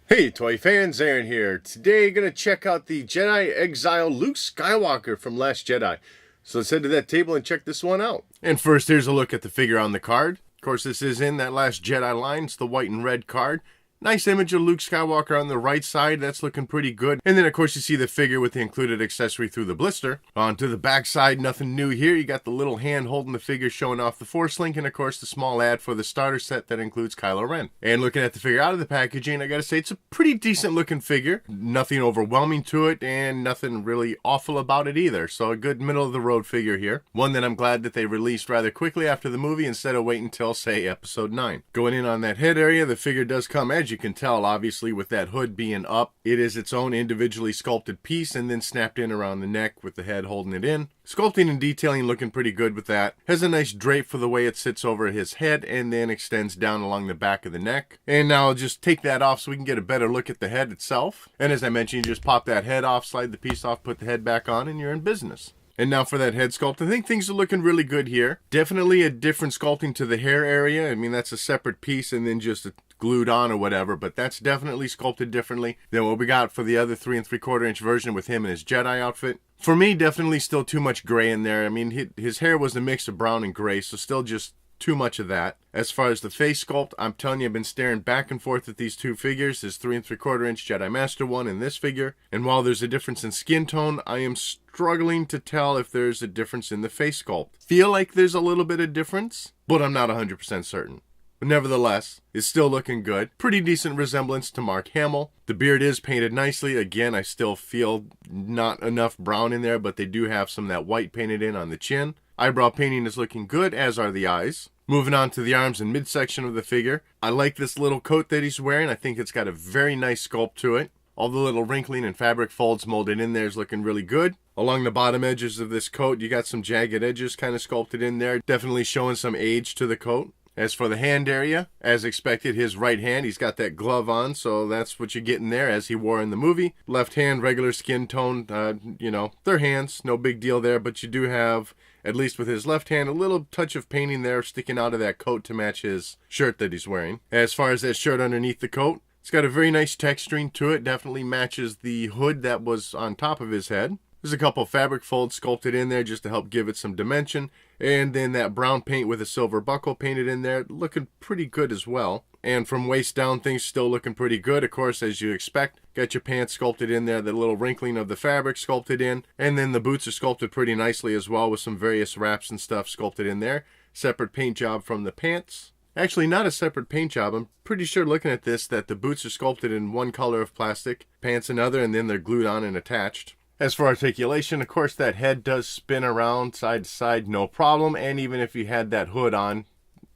Hey toy fans, Aaron here. Today gonna check out the Jedi Exile Luke Skywalker from Last Jedi. So let's head to that table and check this one out. And first, here's a look at the figure on the card. Of course, this is in that Last Jedi line. It's the white and red card. Nice image of Luke Skywalker on the right side. That's looking pretty good. And then, of course, you see the figure with the included accessory through the blister. On to the back side, nothing new here. You got the little hand holding the figure showing off the Force link. And, of course, the small ad for the starter set that includes Kylo Ren. And looking at the figure out of the packaging, I gotta say, it's a pretty decent looking figure. Nothing overwhelming to it and nothing really awful about it either. So a good middle of the road figure here. One that I'm glad that they released rather quickly after the movie instead of waiting until, say, episode 9. Going in on that head area, the figure does come, as you can tell, obviously with that hood being up, it is its own individually sculpted piece and then snapped in around the neck with the head holding it in. Sculpting and detailing looking pretty good with that. Has a nice drape for the way it sits over his head and then extends down along the back of the neck. And now I'll just take that off so we can get a better look at the head itself. And as I mentioned, you just pop that head off, slide the piece off, put the head back on, and you're in business. And now for that head sculpt, I think things are looking really good here. Definitely a different sculpting to the hair area. I mean, that's a separate piece and then just glued on or whatever, but that's definitely sculpted differently than what we got for the other 3 3/4 inch version with him in his Jedi outfit. For me, definitely still too much gray in there. I mean, his hair was a mix of brown and gray, so still just too much of that. As far as the face sculpt, I'm telling you, I've been staring back and forth at these two figures, his 3 3/4 inch Jedi Master one and this figure. And while there's a difference in skin tone, I am struggling to tell if there's a difference in the face sculpt. Feel like there's a little bit of difference, but I'm not 100% certain. But nevertheless, it's still looking good. Pretty decent resemblance to Mark Hamill. The beard is painted nicely. Again, I still feel not enough brown in there, but they do have some of that white painted in on the chin. Eyebrow painting is looking good, as are the eyes. Moving on to the arms and midsection of the figure. I like this little coat that he's wearing. I think it's got a very nice sculpt to it. All the little wrinkling and fabric folds molded in there is looking really good. Along the bottom edges of this coat, you got some jagged edges kind of sculpted in there. Definitely showing some age to the coat. As for the hand area, as expected, his right hand, he's got that glove on, so that's what you're getting there as he wore in the movie. Left hand, regular skin tone, they're hands, no big deal there, but you do have, at least with his left hand, a little touch of painting there sticking out of that coat to match his shirt that he's wearing. As far as that shirt underneath the coat, it's got a very nice texturing to it, definitely matches the hood that was on top of his head. There's a couple fabric folds sculpted in there just to help give it some dimension. And then that brown paint with a silver buckle painted in there, looking pretty good as well. And from waist down, things still looking pretty good. Of course, as you expect, got your pants sculpted in there, the little wrinkling of the fabric sculpted in. And then the boots are sculpted pretty nicely as well with some various wraps and stuff sculpted in there. Separate paint job from the pants. Actually, not a separate paint job. I'm pretty sure looking at this that the boots are sculpted in one color of plastic, pants another, and then they're glued on and attached. As for articulation, of course, that head does spin around side to side, no problem. And even if you had that hood on,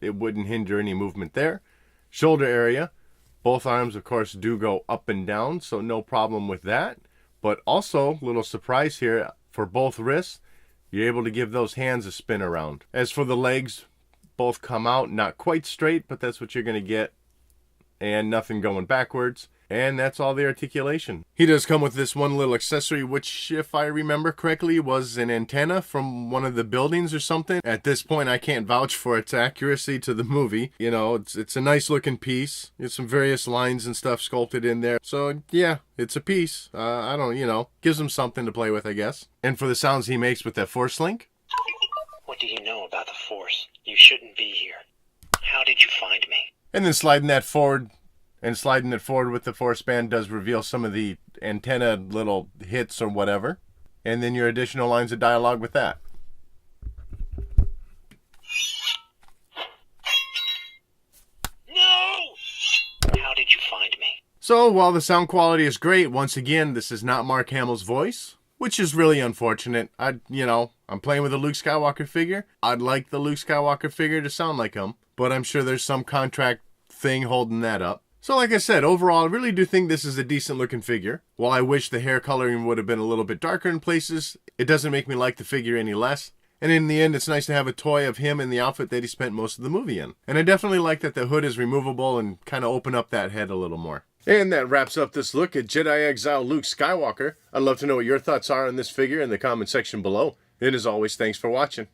it wouldn't hinder any movement there. Shoulder area, both arms, of course, do go up and down, so no problem with that. But also, little surprise here, for both wrists, you're able to give those hands a spin around. As for the legs, both come out, not quite straight, but that's what you're going to get. And nothing going backwards. And that's all the articulation. He does come with this one little accessory, which, if I remember correctly, was an antenna from one of the buildings or something. At this point, I can't vouch for its accuracy to the movie. You know, it's a nice looking piece. There's some various lines and stuff sculpted in there. So, yeah, it's a piece. Gives him something to play with, I guess. And for the sounds he makes with that Force link. What do you know about the Force? You shouldn't be here. How did you find me? And then sliding it forward with the Force band does reveal some of the antenna little hits or whatever. And then your additional lines of dialogue with that. No! How did you find me? So, while the sound quality is great, once again, this is not Mark Hamill's voice, which is really unfortunate. I'm playing with a Luke Skywalker figure. I'd like the Luke Skywalker figure to sound like him, but I'm sure there's some contract thing holding that up. So like I said, overall, I really do think this is a decent looking figure. While I wish the hair coloring would have been a little bit darker in places, it doesn't make me like the figure any less. And in the end, it's nice to have a toy of him in the outfit that he spent most of the movie in. And I definitely like that the hood is removable and kind of open up that head a little more. And that wraps up this look at Jedi Exile Luke Skywalker. I'd love to know what your thoughts are on this figure in the comment section below. And as always, thanks for watching.